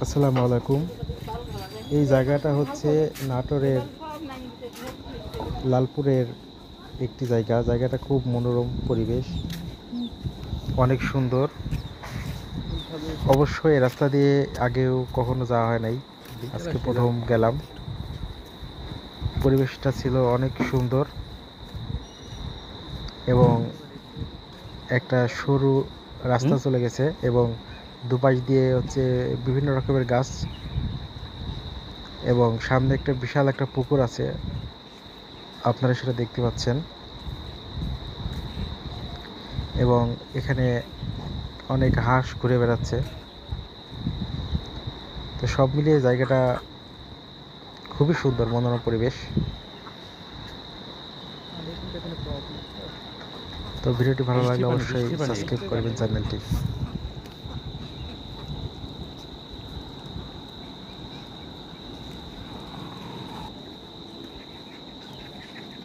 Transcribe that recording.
আসসালামু আলাইকুম। এই জায়গাটা হচ্ছে নাটোরের লালপুরের একটি জায়গা। জায়গাটা খুব মনোরম পরিবেশ, অনেক সুন্দর। অবশ্যই এই রাস্তা দিয়ে আগেও কখনো যাওয়া হয় নাই, আজকে প্রথম গেলাম। পরিবেশটা ছিল অনেক সুন্দর এবং একটা সরু রাস্তা চলে গেছে এবং দুপাশ দিয়ে হচ্ছে বিভিন্ন রকমের গাছ এবং সামনে একটা বিশাল একটা পুকুর আছে, আপনারা সেটা দেখতে পাচ্ছেন। এবং এখানে অনেক হাঁস ঘুরে বেড়াচ্ছে। তো সব মিলিয়ে জায়গাটা খুবই সুন্দর, মনোরম পরিবেশ। তো ভিডিওটি ভালো লাগলে অবশ্যই সাবস্ক্রাইব করবেন চ্যানেলটি।